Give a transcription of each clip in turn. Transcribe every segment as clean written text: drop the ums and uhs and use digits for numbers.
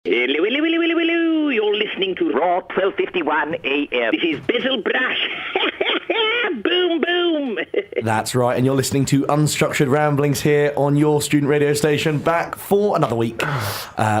Hello, hello, hello, hello, hello. You're listening to Raw 1251 AM. This is Bizzle Brash. Boom, boom. That's right, and you're listening to Unstructured Ramblings here on your student radio station, back for another week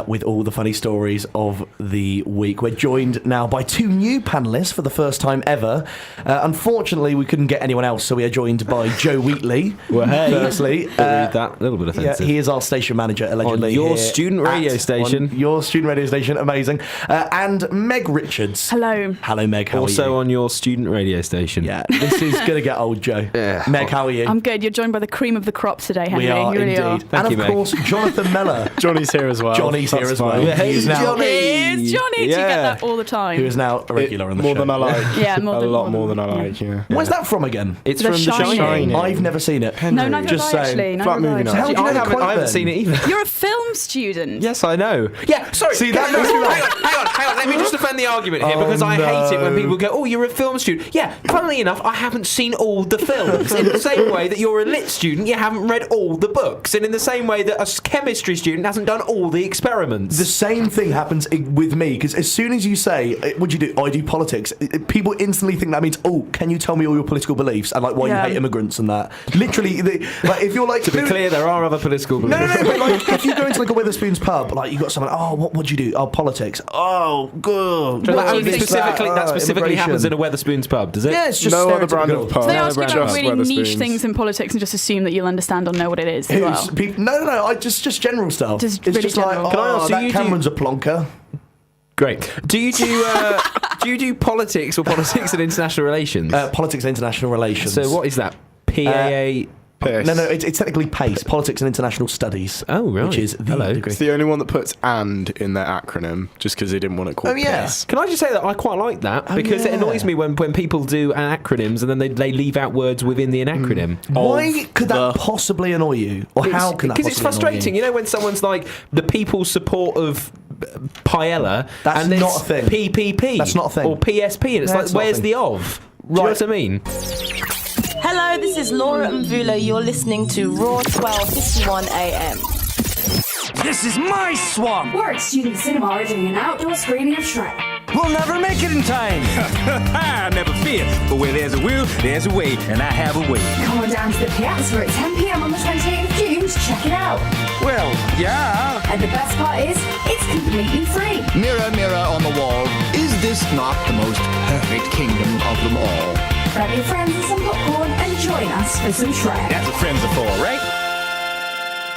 with all the funny stories of the week. We're joined now by two new panellists for the first time ever. Unfortunately, we couldn't get anyone else, so we are joined by Joe Wheatley. Well, hey. Firstly, that a little bit offensive. Yeah, he is our station manager, allegedly. On your student radio station. On your student radio station, amazing. And Meg Richards. Hello. Hello, Meg, how are you? Also on your student radio station. Yeah, this is going to get old, Joe. Yeah. Meg, how are you? I'm good. You're joined by the cream of the crop today, Henry. We are, you really indeed. are. Thank and you, of Meg. course, Jonathan Mellor. Johnny's here as well. Johnny's here as well. fine. Hey, He is now, Johnny. Here's Johnny. Do you get Yeah. that all the time? who is now a regular on the More show. than I like. Yeah, more a than- lot more than I like, yeah. Where's that from again? It's The from The Shining. Shining. I've never seen it. No, neither Just have I, saying. actually. Neither Flat have movie I. night. How do you know I the haven't, quote I haven't then? seen it either. You're a film student. Yes, I know. Yeah, sorry. See, that makes me laugh. Hang on. Let me just defend the argument here, Oh, because I hate it when no. people go, oh, you're a film student. Yeah, funnily enough, I haven't seen all the films. In the same way that you're a lit student, you haven't read all the books. And in the same way that a chemistry student hasn't done all the experiments. The same thing happens with me, because as soon as you say, what do you do? I do politics, people instantly think that means, oh, can you tell me all your political beliefs and like why Yeah. you hate immigrants and that? Literally, like if you're like... To be clear, there are other political No, beliefs. but like if you go into like a Wetherspoons pub, like you got someone, oh, what do you do? Oh, politics. Oh, good. So What that do you think? that specifically happens in a Wetherspoons pub, does it? Yeah, it's just No other brand stereotypical. of pub. So they No, ask you just about really niche Wetherspoons. things in politics and just assume that you'll understand or know what it is as well. No, I just general stuff. Just it's really just general. like, Can I ask, do that you do- Cameron's a plonker. Great. Do you do politics or politics and international relations? Politics and international relations. So what is that? PAA. Piss. No, it's technically PACE, Politics and International Studies. Oh, right. Which is the Hello. degree. It's the only one that puts "and" in their acronym, just because they didn't want it called Oh, yeah. piss. Can I just say that I quite like that, because it yeah. annoys me when people do acronyms and then they leave out words within the acronym. Why could that possibly annoy you? Or how can that Because it's possibly annoy frustrating, you know, when someone's like the People's Support of Paella, That's and it's not a thing. PPP. That's not a thing. Or PSP, and it's That's like, not a where's thing. the of? Do you know what I mean? Hello, this is Laura Mvula. You're listening to Raw 1251 AM. This is my swamp! We're at Student Cinema are doing an outdoor screening of Shrek. We'll never make it in time! Never fear, but where there's a will, there's a way, and I have a way. Come on down to the Piazza at 10 p.m. on the 28th of June to check it out. Well, yeah. And the best part is, it's completely free. Mirror, mirror on the wall, is this not the most perfect kingdom of them all? Grab your friends and some popcorn and join us for some Shrek. That's what friends are for, right?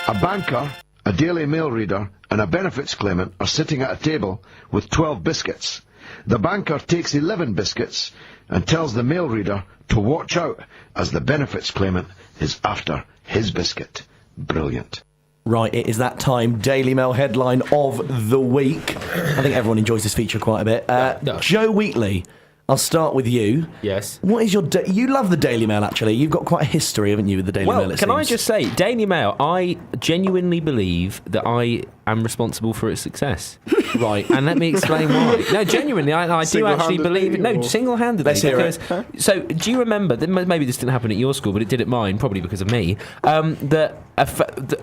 A banker, a Daily Mail reader, and a benefits claimant are sitting at a table with 12 biscuits. The banker takes 11 biscuits and tells the mail reader to watch out as the benefits claimant is after his biscuit. Brilliant. Right, it is that time. Daily Mail headline of the week. I think everyone enjoys this feature quite a bit. No. Joe Wheatley, I'll start with you. Yes. What is your... you love the Daily Mail, actually. You've got quite a history, haven't you, with the Daily Mail, Well, it can I seems. just say, Daily Mail, I genuinely believe that I am responsible for its success. Right, and let me explain why. No, genuinely, I do actually believe it. No, Single-handedly, or- single-handedly. Let's hear it. So, do you remember, maybe this didn't happen at your school, but it did at mine, probably because of me, that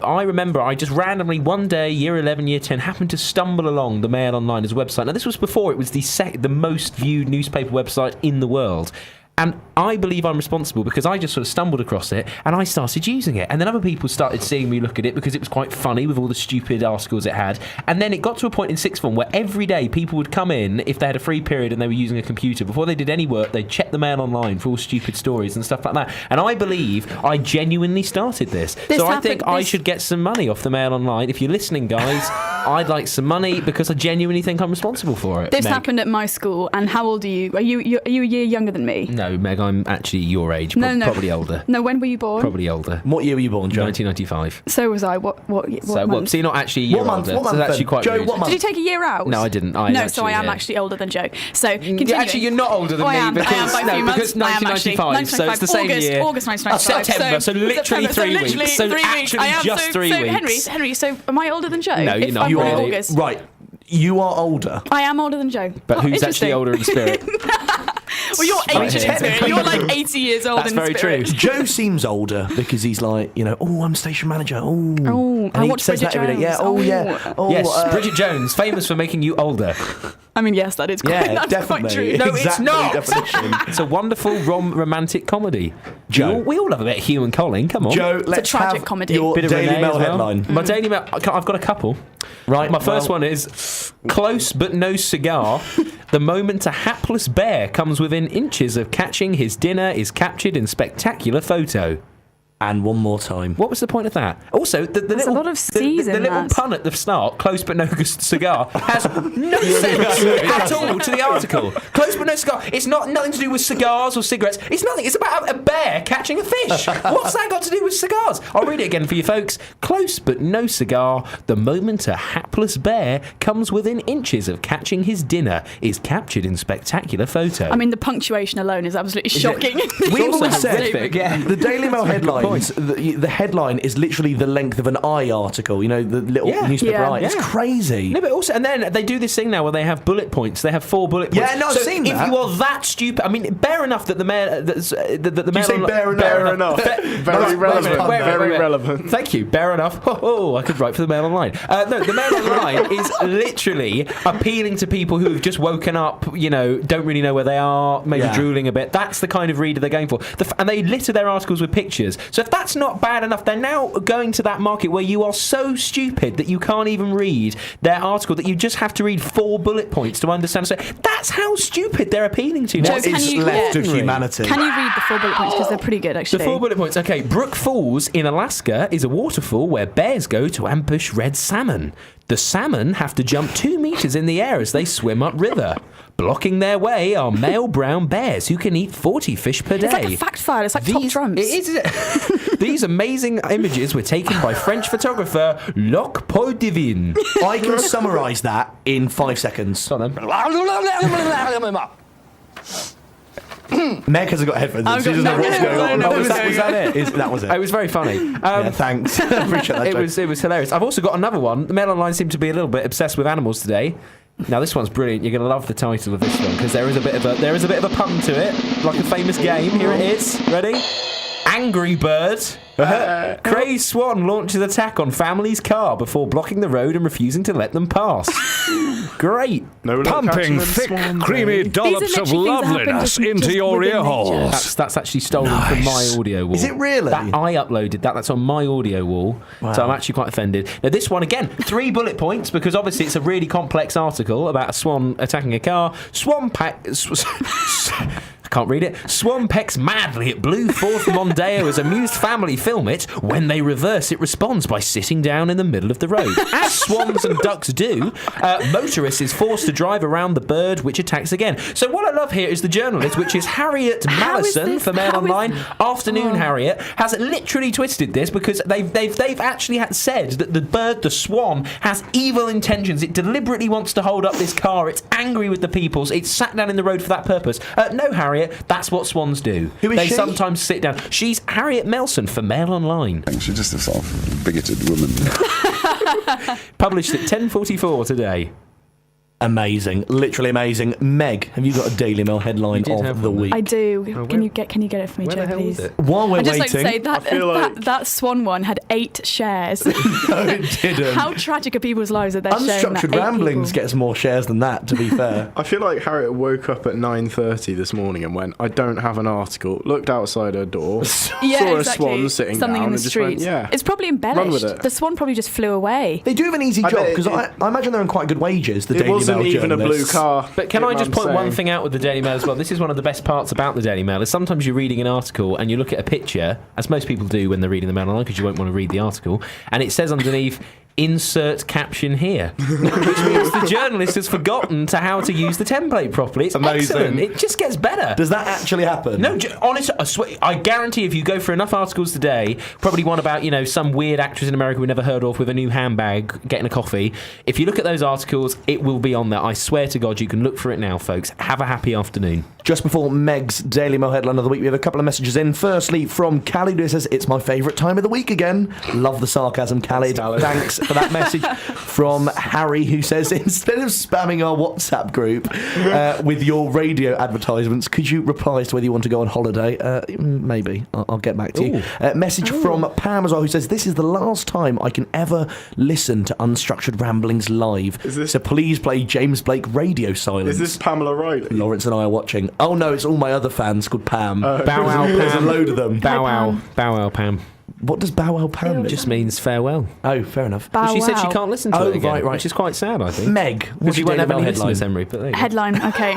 I remember I just randomly one day, year 11, year 10, happened to stumble along the Mail Online's website. Now, this was before it was the most viewed newspaper website in the world. And I believe I'm responsible because I just sort of stumbled across it and I started using it. And then other people started seeing me look at it because it was quite funny with all the stupid articles it had. And then it got to a point in sixth form where every day people would come in if they had a free period and they were using a computer. Before they did any work, they'd check the Mail Online for all stupid stories and stuff like that. And I believe I genuinely started this. So I think I should get some money off the Mail Online. If you're listening, guys, I'd like some money because I genuinely think I'm responsible for it. This Meg. happened at my school, and how old are you? Are you a year younger than me? No, Meg, I'm actually your age, No. probably older. No, when were you born? Probably older. What year were you born, Joe? 1995. So was I. What So, month? so you're not actually a year What month? older. What month so that's then? actually quite Joe, rude. what month? Did you take a year out? No, I didn't. So I am actually older than Joe. So continuing. Actually, you're not older than I me am. because I am by a few because months. I am actually. 1995. So it's the same year. August 1995. September. So literally 3 weeks. So actually I am. just 3 weeks. So Henry. So am I older than Joe? No, you're If not. I'm You born in are August. Right. You are older. I am older than Joe. But who's Interesting. actually older in spirit? Well, you're Right ancient here. in spirit. You're like 80 years old That's in very spirit. true. Joe seems older because he's like, I'm station manager. Oh, I he watch says Bridget that every day. Yeah. Jones. Yeah. Oh, Yes, Bridget Jones, famous for making you older. I mean, yes, that is quite, Yeah, that's definitely. quite true. No, it's Exactly not. definition. It's a wonderful romantic comedy. Joe. We all love a bit of Hugh and Colin. Come on. Joe, let's tragic have comedy. your Bit of Daily Renee Mail as well. headline. My Daily Mail. I've got a couple. Right. My first one is close but no cigar. The moment a hapless bear comes within inches of catching his dinner is captured in spectacular photo. And one more time. What was the point of that? Also, the There's little, a lot of C's the in little that. pun at the start, close but no cigar, has no sense at all to the article. Close but no cigar. It's nothing to do with cigars or cigarettes. It's nothing. It's about a bear catching a fish. What's that got to do with cigars? I'll read it again for you folks. Close but no cigar. The moment a hapless bear comes within inches of catching his dinner is captured in spectacular photo. I mean, the punctuation alone is absolutely shocking. We've also always said horrific, yeah. the Daily Mail headlines. The headline is literally the length of an I article. The little newspaper Yeah. I. It's Yeah. crazy. No, but also, and then they do this thing now where they have bullet points. They have 4 bullet points. Yeah, no, I've so seen if that. you are that stupid, I mean, bear enough that the mayor, that the mayor, say bear enough? Fair enough. Very relevant. Very relevant. Thank you. Bear enough. Oh, I could write for the Mail Online. No, the Mail Online is literally appealing to people who have just woken up. Don't really know where they are, maybe drooling a bit. That's the kind of reader they're going for. And they litter their articles with pictures. So if that's not bad enough, they're now going to that market where you are so stupid that you can't even read their article, that you just have to read 4 bullet points to understand. So that's how stupid they're appealing to. What Joe, is left of humanity? Can you read the 4 bullet points, because they're pretty good, actually? The 4 bullet points. Okay, Brook Falls in Alaska is a waterfall where bears go to ambush red salmon. The salmon have to jump 2 meters in the air as they swim upriver. Blocking their way are male brown bears who can eat 40 fish per day. It's like a fact file. It's like top trumps. These amazing images were taken by French photographer Loc Poidevin. I can summarise that in 5 seconds. Go on then. Meg hasn't got headphones. I've She doesn't know got- what's going on. no, was that it? That was it. It was very funny. Yeah, thanks. Appreciate that. Joe. It was hilarious. I've also got another one. The Mail Online seemed to be a little bit obsessed with animals today. Now this one's brilliant. You're going to love the title of this one because there is a bit of a pun to it, like a famous game. Here it is. Ready? Angry Bird. Crazed Swan launches attack on family's car before blocking the road and refusing to let them pass. Great. No Pumping thick, creamy dollops of loveliness into your ear holes. That's actually stolen from my audio wall. Is it really? That I uploaded that. That's on my audio wall. Wow. So I'm actually quite offended. Now this one again, 3 bullet points because obviously it's a really complex article about a swan attacking a car. I can't read it. Swan pecks madly at blue fourth Mondeo as amused family film it. When they reverse, it responds by sitting down in the middle of the road. As swans and ducks do, motorist is forced to drive around the bird, which attacks again. So what I love here is the journalist, which is Harriet Mallison for Mail Online. Afternoon Harriet has literally twisted this because they've actually said that the bird, the swan, has evil intentions. It deliberately wants to hold up this car. It's angry with the peoples. It's sat down in the road for that purpose. No, Harriet. That's what swans do. Who is they she? sometimes sit down. She's Harriet Melson for Mail Online. She's just a sort of bigoted woman. Published at 10:44 today. Amazing, literally amazing. Meg, have you got a Daily Mail headline of the week? I do. Can you get it for me, Joe, please? While we're I'd just waiting, like to say that Swan one had 8 shares. no, it didn't. How tragic are people's lives that they're sharing that? Unstructured 8 Ramblings people. gets more shares than that, to be fair. I feel like Harriet woke up at 9:30 this morning and went, I don't have an article, looked outside her door, Yeah, saw exactly. a swan sitting Something down in the and just street. went, yeah. It's probably Run with embellished. it. The swan probably just flew away. They do have an easy I job, bet because I imagine they're on quite good wages, the It Daily wasn't Mail even a blue journalists. car. But can I just point I'm one saying. thing out with the Daily Mail as well? This is one of the best parts about the Daily Mail is sometimes you're reading an article and you look at a picture, as most people do when they're reading the Mail Online because you won't want to read the article, and it says underneath, insert caption here, which means the journalist has forgotten how to use the template properly. It's Amazing. excellent. It just gets better. Does that actually happen? No, honestly, I swear, I guarantee if you go for enough articles today, probably one about, some weird actress in America we never heard of with a new handbag, getting a coffee. If you look at those articles, it will be on there. I swear to God, you can look for it now, folks. Have a happy afternoon. Just before Meg's Daily Mail headline of the week, we have a couple of messages in. Firstly, from Khalid, who says, it's my favourite time of the week again. Love the sarcasm, Khalid. Thanks for that message from Harry, who says, instead of spamming our WhatsApp group with your radio advertisements, could you reply as to whether you want to go on holiday? Maybe. I'll get back to you. Message from Pam as well, who says, this is the last time I can ever listen to Unstructured Ramblings live. So please play James Blake Radio Silence. Is this Pamela Riley? Lawrence and I are watching. Oh no, it's all my other fans called Pam. Bow wow, There's a Pam. load of them. Bow wow. Bow wow, Pam. What does bow wow Pam mean? Just means farewell. Oh, fair enough. Bow She said she wow. can't listen to it again, which is quite sad, I think. Meg, Because you won't have any headline? listeners, Henry. But there you go. Headline, okay.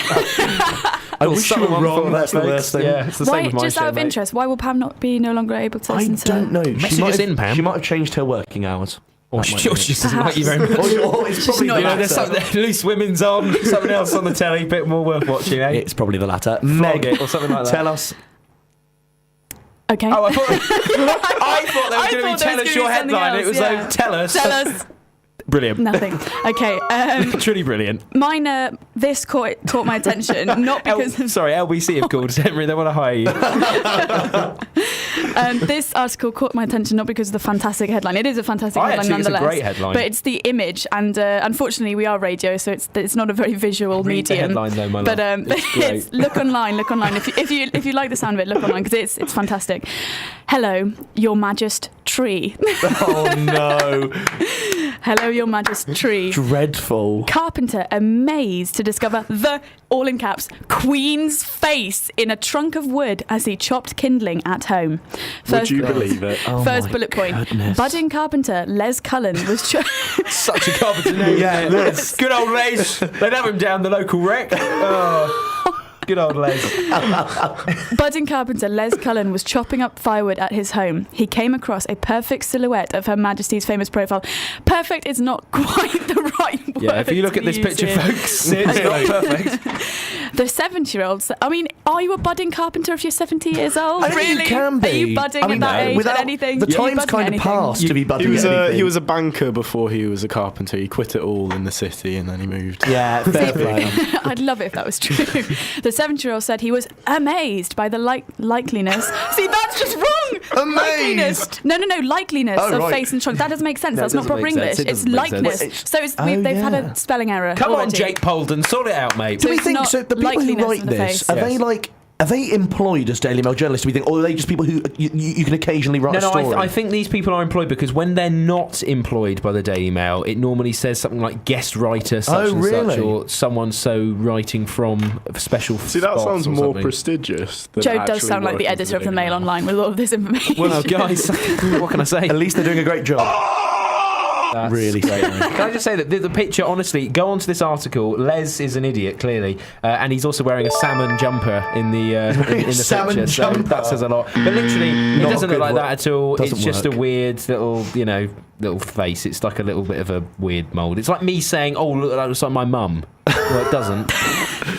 I wish you were wrong. That's the worst thing. Yeah, it's the Why, same with my just show, out of mate. interest, why will Pam not be no longer able to I listen to don't know. Messages in, Pam. She might have changed her working hours. Or she just doesn't like you very much. Or it's probably not the like There's latter. something, loose women's on, something else on the telly, a bit more worth watching, eh? It's probably the latter. Flog Meg, it or something like that. tell us. Okay. Oh, I thought they were going to tell us your headline. It was like, tell us. Tell us. Brilliant. Nothing. Okay. Truly brilliant. Mine, this caught my attention, not because of... Sorry, LBC have called Henry. They want to hire you. This article caught my attention not because of the fantastic headline. It is a fantastic headline actually think it's a nonetheless. great headline. But it's the image, and unfortunately we are radio, so it's not a very visual Read the medium. headline though, my love. But It's great. look online. If you like the sound of it, look online because it's fantastic. Hello, Your Majesty Tree. Oh no. Hello, Your Majesty. Dreadful. Carpenter amazed to discover the, all in caps, Queen's face in a trunk of wood as he chopped kindling at home. Would you believe it? Oh First my bullet point. goodness. Budding carpenter Les Cullen was... Such a carpenter name. Yeah, Les. Good old Les. They'd have him down the local wreck. Oh, good old Les. Budding carpenter Les Cullen was chopping up firewood at his home. He came across a perfect silhouette of Her Majesty's famous profile. Perfect is not quite the right word. Yeah, if you look at this picture, folks, it's not perfect. The 70-year-old... I mean, are you a budding carpenter if you're 70 years old? I think Really? you can be. Are you budding at that age without- at anything? The Are you time's budding kind at of anything? past to be budding at anything. He was a banker before he was a carpenter. He quit it all in the city and then he moved. Yeah, fair play. I'd love it if that was true. The 70-year-old said he was amazed by the likeliness. See, that's just wrong. Amazed. No, likeliness Oh, of right. face and trunk. That doesn't make sense. No, That's it not doesn't proper make sense. English. It It's doesn't make sense. likeness. So it's, Oh, they've had yeah. a spelling error. Come on, already. Jake Polden, sort it out, mate. Do we it's think not so? The people who likeliness write of the this face. are they like? Are they employed as Daily Mail journalists? Do we think, or are they just people who you can occasionally write a story? I think these people are employed because when they're not employed by the Daily Mail, it normally says something like guest writer such and really? such, or someone so writing from a special. See, that spots sounds or more something. prestigious than Joe does actually sound like the working editor for of the Daily Mail Online with all of this information. Well, guys, what can I say? At least they're doing a great job. That's Really great. scary. Can I just say that the picture, honestly, go onto this article. Les is an idiot, clearly, and he's also wearing a salmon jumper in the in the Salmon picture. jumper. So that says a lot. But literally, it Not doesn't good look like work. that at all. Doesn't It's just work. a weird little, little face. It's like a little bit of a weird mould. It's like me saying, "Oh, look, that looks like my mum." Well, it doesn't.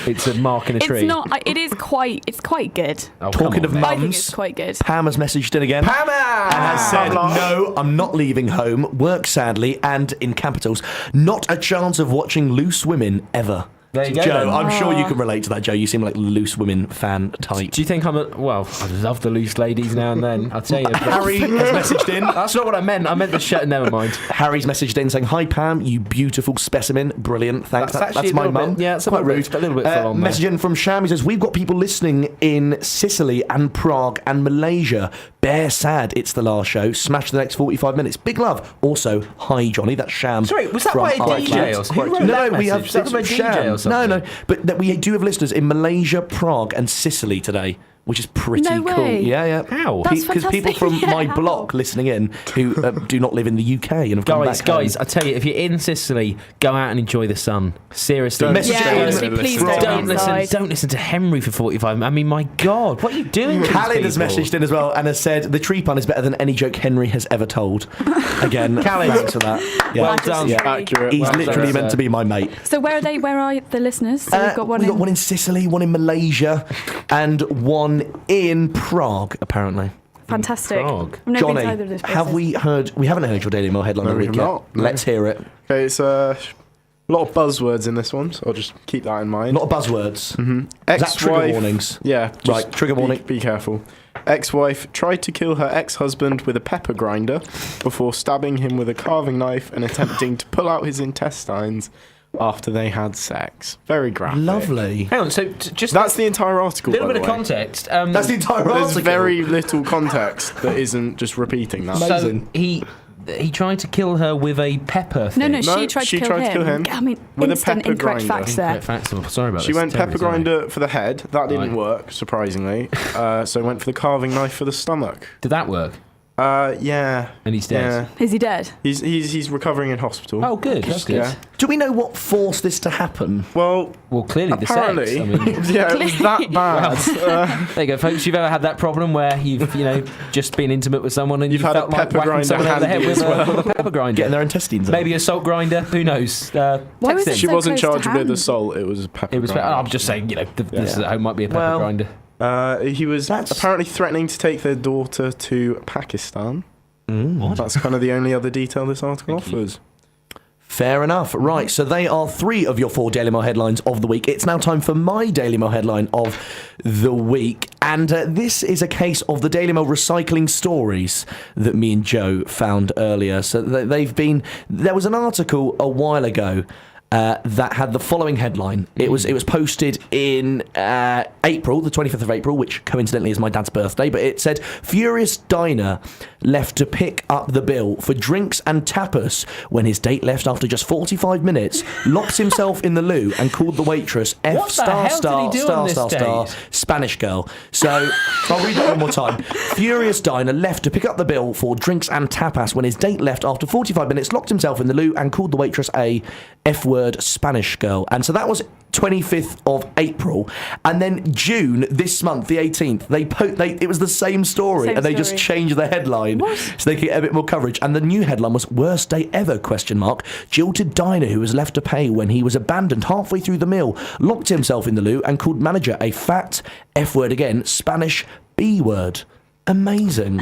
It's a mark in a tree. It's not. It is quite. It's quite good. Oh, Talking come of on, I think mums, it's quite good. Pam has messaged in again. Pamela! And has said, no, I'm not leaving home, work sadly, and in capitals, not a chance of watching Loose Women ever. There you go, Joe, then. I'm sure you can relate to that, Joe. You seem like Loose Women fan type. Do you think I'm well, I love the loose ladies now and then. I'll tell you. but- Harry has messaged in. That's not what I meant. I meant the shut. Never mind. Harry's messaged in saying, hi Pam, you beautiful specimen. Brilliant, thanks. That's actually That's a my little bit- mum. yeah, it's a quite little rude. bit- a little bit full on there. Message in from Sham. He says, we've got people listening in Sicily and Prague and Malaysia. Bear sad it's the last show. Smash the next 45 minutes. Big love. Also, hi Johnny. That's Sham. Sorry, was that from by a Ireland. DJ or something? Who wrote No, that we have message? Was that by a it's DJ Sham. or something? No, but that we do have listeners in Malaysia, Prague, and Sicily today, which is pretty No cool. way. Yeah. How? That's Because people fantastic. from Yeah, my how? block listening in who do not live in the UK and have come back home. Guys, I tell you, if you're in Sicily, go out and enjoy the sun. Seriously, Message Yeah, in honestly, please don't don't be listen. inside. Don't listen to Henry for 45. I mean, my God, what are you doing? to Khaled these has people? messaged in as well and has said the tree pun is better than any joke Henry has ever told. Again, Khaled. thanks for that. Yeah. Well done. Yeah. Accurate. He's Well literally done, meant sir. to be my mate. So where are they? Where are the listeners? So we've got one. We've got one in Sicily, one in Malaysia, and one in Prague, apparently. Fantastic. Prague. I've never been Johnny, to either of those have places. we heard? We haven't heard your Daily Mail headline No, of the we week have yet. not, no. Let's hear it. Okay, it's A lot of buzzwords in this one, so I'll just keep that in mind. A lot of buzzwords. Mm-hmm. Is that trigger warnings? Yeah. Right, trigger warning. Be careful. Ex-wife tried to kill her ex-husband with a pepper grinder before stabbing him with a carving knife and attempting to pull out his intestines after they had sex. Very graphic. Lovely. Hang on, so just... That's the entire article, A little by bit the of way. context. That's the entire article. There's very little context that isn't just repeating that. Amazing. So he tried to kill her with a pepper thing. No, she tried to kill him. I mean, with a instant pepper incorrect grinder. facts there. Incorrect facts. I'm sorry about She this. went Terribly pepper sorry. grinder for the head. That didn't Right. work, surprisingly. So went for the carving knife for the stomach. Did that work? Yeah. And he's dead. Is he dead? He's recovering in hospital. Oh, good. That's good. Yeah. Do we know what forced this to happen? Well, clearly apparently, the sex. I mean, yeah, it was that bad. there you go, folks. You've ever had that problem where you've, just been intimate with someone and You've you had a felt like pepper whacking grinder someone over the head handy with as well. a pepper grinder. Getting their intestines out. Maybe a salt grinder. Who knows? Why was text it in. She so wasn't close to charged with hand? assault. It was a pepper It was. grinder. I'm just saying, this at home might be a pepper grinder. He was apparently threatening to take their daughter to Pakistan. What? That's kind of the only other detail this article offers. Fair enough. Right, so they are 3 of your 4 Daily Mail headlines of the week. It's now time for my Daily Mail headline of the week. And this is a case of the Daily Mail recycling stories that me and Joe found earlier. So there was an article a while ago that had the following headline. It was posted in April, the 25th of April, which coincidentally is my dad's birthday, but it said, Furious Diner left to pick up the bill for drinks and tapas when his date left after just 45 minutes, locked himself in the loo and called the waitress What the hell did he do on this date? Spanish girl. So I'll read that one more time. Furious Diner left to pick up the bill for drinks and tapas when his date left after 45 minutes, locked himself in the loo and called the waitress a F-word Spanish girl. And so that was 25th of April. And then June, this month, the 18th, it was the same story. Same And they story. just changed the headline so they could get a bit more coverage. And the new headline was Worst Day Ever, ? Jilted diner who was left to pay when he was abandoned halfway through the meal, locked himself in the loo and called manager a fat F-word again, Spanish B-word. Amazing.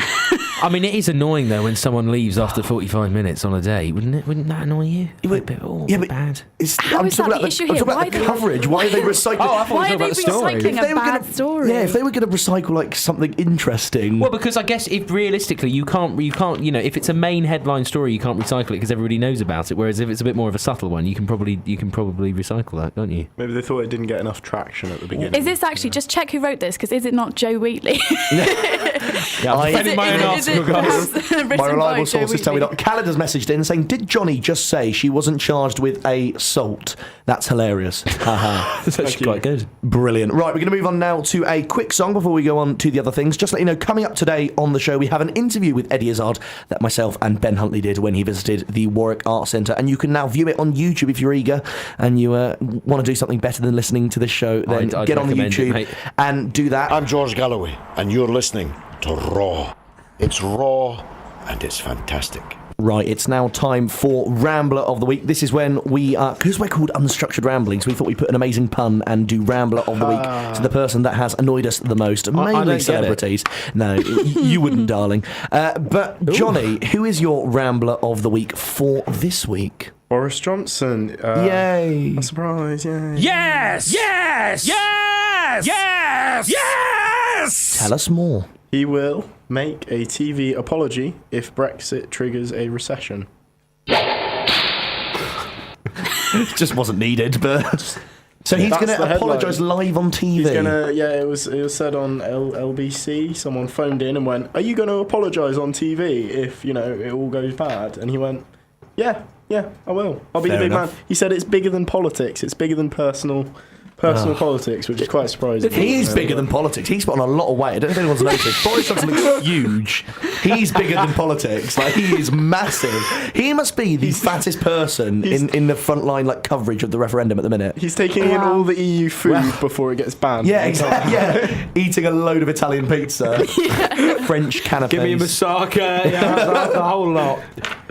I mean, it is annoying though when someone leaves after 45 minutes on a date, wouldn't it? Wouldn't that annoy you? But bad. I'm is talking that about the issue I'm here? talking about the coverage. Why are they recycling? Why are they recycling a bad story? Yeah, if they were going to recycle like something interesting. Well, because I guess if realistically you can't, if it's a main headline story, you can't recycle it because everybody knows about it. Whereas if it's a bit more of a subtle one, you can probably recycle that, can't you? Maybe they thought it didn't get enough traction at the beginning. Is this actually, just check who wrote this, because is it not Joe Wheatley? Yeah, I'm defending my own article, guys. My reliable sources tell me not. Calendars messaged in saying, "Did Johnny just say she wasn't charged with assault?" That's hilarious. That's actually quite good. Brilliant. Right, we're going to move on now to a quick song before we go on to the other things. Just to let you know, coming up today on the show, we have an interview with Eddie Izzard that myself and Ben Huntley did when he visited the Warwick Arts Centre, and you can now view it on YouTube if you're eager and you want to do something better than listening to this show. Then I'd get on the recommend it, YouTube mate. and do that. I'm George Galloway, and you're listening to Raw. It's raw, and it's fantastic. Right, it's now time for Rambler of the Week. This is when we are, because we're called Unstructured Ramblings, we thought we'd put an amazing pun and do Rambler of the Week to the person that has annoyed us the most, I don't mainly get celebrities. No, you wouldn't, darling. But, Johnny, who is your Rambler of the Week for this week? Boris Johnson. Yay. A surprise, yay. Yes! Yes! Yes! Yes! Yes! Tell us more. He will make a TV apology if Brexit triggers a recession. It just wasn't needed, but... So he's going to apologise live on TV? He's going to, it was said on LBC, someone phoned in and went, "Are you going to apologise on TV if, it all goes bad?" And he went, yeah, I will. I'll be the big man. He said it's bigger than politics, it's bigger than personal politics, which is quite surprising. He is bigger than politics. He's put on a lot of weight. I don't know if anyone's noticed. Boris Johnson looks huge. He's bigger than politics. Like, he is massive. He must be the fattest person in the frontline coverage of the referendum at the minute. He's taking in all the EU food before it gets banned. Yeah, exactly. Yeah, eating a load of Italian pizza, French canapes. Give me a moussaka, the whole lot.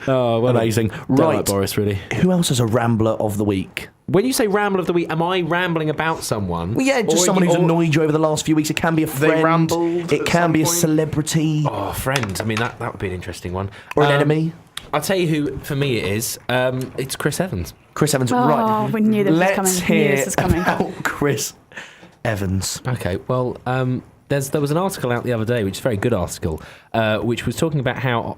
Oh, well, amazing. Don't Right, like Boris, really. Who else is a Rambler of the Week? When you say Rambler of the Week, am I rambling about someone? Well, yeah, just someone who's annoyed you over the last few weeks. It can be a friend. It can be a celebrity. Oh, friend. I mean, that would be an interesting one. Or an enemy. I'll tell you who, for me, it is. It's Chris Evans. Chris Evans, Oh, right. we knew this was coming. Let's We knew hear this was coming. about Chris Evans. Okay, well, there was an article out the other day, which is a very good article, which was talking about how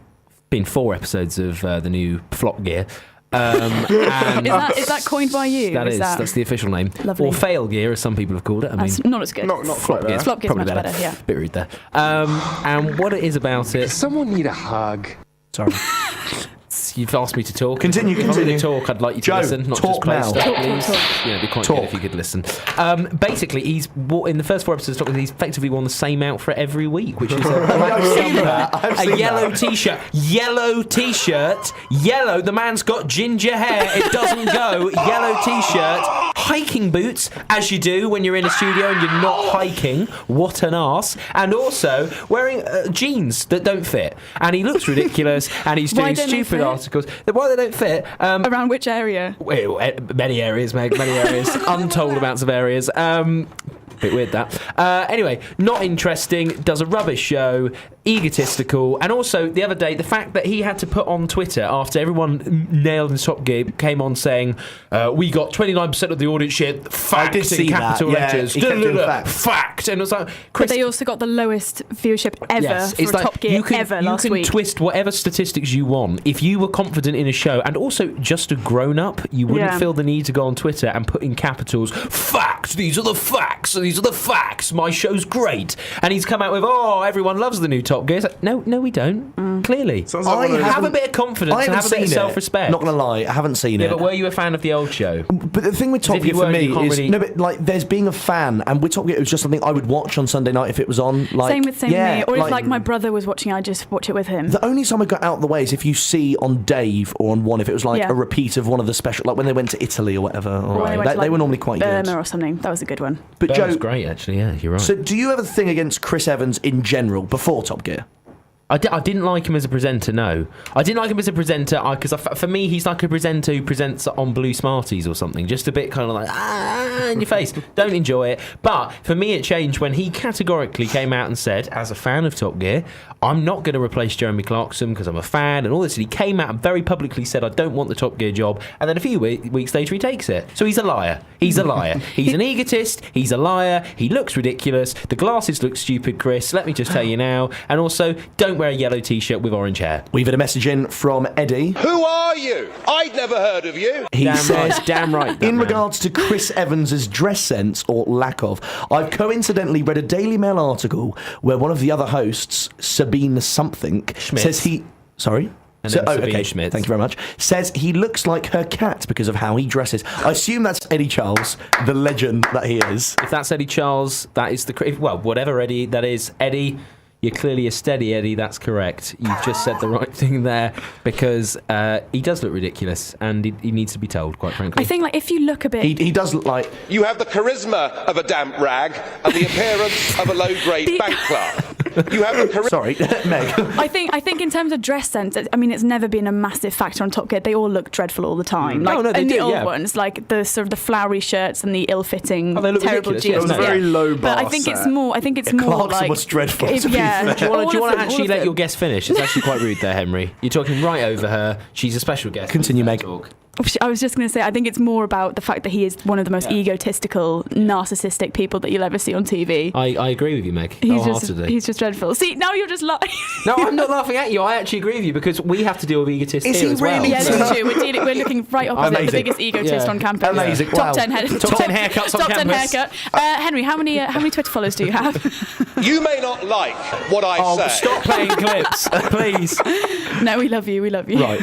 been 4 episodes of the new Flop Gear. And is that coined by you? That's the official name. Lovely. Or Fail Gear, as some people have called it. I mean, that's not as good. Not Flop Gear. Flop Gear's Probably much better, yeah. Bit rude there. And what it is about it. Someone need a hug. Sorry. You've asked me to talk. Continue. If I'm going to talk, I'd like you to Joe, listen, not talk just play now. stuff, Talk. please. Yeah, it'd be quite good if you could listen. Basically, he's in the first 4 episodes, he's effectively worn the same outfit every week, which is a yellow T-shirt. Yellow T-shirt. Yellow. The man's got ginger hair. It doesn't go. Yellow T-shirt. Hiking boots, as you do when you're in a studio and you're not hiking. What an arse. And also wearing jeans that don't fit. And he looks ridiculous. And he's doing stupid articles. Why they don't fit? Around which area? Many areas, Meg. Many areas. Untold amounts of areas. Bit weird that. Anyway, not interesting. Does a rubbish show. Egotistical. And also, the other day, the fact that he had to put on Twitter after everyone nailed in Top Gear came on saying, we got 29% of the audience shared fact in capital letters. He kept doing fact. And it was like, But they also got the lowest viewership ever for Top Gear ever last week. You can twist whatever statistics you want. If you were confident in a show, and also just a grown-up, you wouldn't feel the need to go on Twitter and put in capitals, fact, these are the facts, these are the facts, my show's great. And he's come out with, everyone loves the new Top Gear. It's like, no, we don't. Clearly. Have a bit of confidence and have a bit of self-respect. Not going to lie, I haven't seen it. Yeah, but were you a fan of the old show? But the thing with Top Gear for me is, there's being a fan, and with Top Gear, it was just something I would watch on Sunday night if it was on. Same with me. Or if my brother was watching, I'd just watch it with him. The only time I got out of the way is if you see on Dave or on One, if it was a repeat of one of the special, like when they went to Italy or whatever. They were normally quite good. Burma or something. That was a good one. But That Joe, was great, actually. Yeah, you're right. So, do you have a thing against Chris Evans in general before Top Gear? I didn't like him as a presenter, no. I didn't like him as a presenter because for me, he's like a presenter who presents on Blue Smarties or something. Just a bit kind of like, in your face. Don't enjoy it. But for me, it changed when he categorically came out and said, as a fan of Top Gear, I'm not going to replace Jeremy Clarkson because I'm a fan and all this. And he came out and very publicly said, I don't want the Top Gear job. And then a few weeks later, he takes it. So he's a liar. He's a liar. He's an egotist. He's a liar. He looks ridiculous. The glasses look stupid, Chris. Let me just tell you now. And also, don't wear a yellow T-shirt with orange hair. We've had a message in from Eddie. Who are you? I'd never heard of you. He says, damn right. In regards to Chris Evans' dress sense, or lack of, I've coincidentally read a Daily Mail article where one of the other hosts, Sabine something, says he... Sorry? Schmidt. Thank you very much. Says he looks like her cat because of how he dresses. I assume that's Eddie Charles, the legend that he is. If that's Eddie Charles, that is whatever Eddie that is. Eddie, you're clearly a steady Eddie, that's correct. You've just said the right thing there because he does look ridiculous and he needs to be told, quite frankly. I think if you look a bit... He does look like... You have the charisma of a damp rag and the appearance of a low-grade bank clerk. You have the charisma... Sorry, Meg. I think in terms of dress sense, it's never been a massive factor on Top Gear. They all look dreadful all the time. The old ones, like the sort of the flowery shirts and the ill-fitting, terrible jeans. It was a very low bar. But I think it's more Clarkson like... was dreadful. Do you want to actually let your guest finish? It's actually quite rude there, Henry. You're talking right over her. She's a special guest. Continue, Meg. I was just going to say, I think it's more about the fact that he is one of the most egotistical, narcissistic people that you'll ever see on TV. I agree with you, Meg. He's just dreadful. See, now you're just laughing. No, I'm not laughing at you. I actually agree with you because we have to deal with egotists here as well. Yes, we do. We're looking right opposite the biggest egotist on campus. Amazing. Top 10 haircuts on campus. Top 10 haircut. Henry, how many Twitter followers do you have? You may not like what I say. Stop playing clips, please. No, we love you. Right.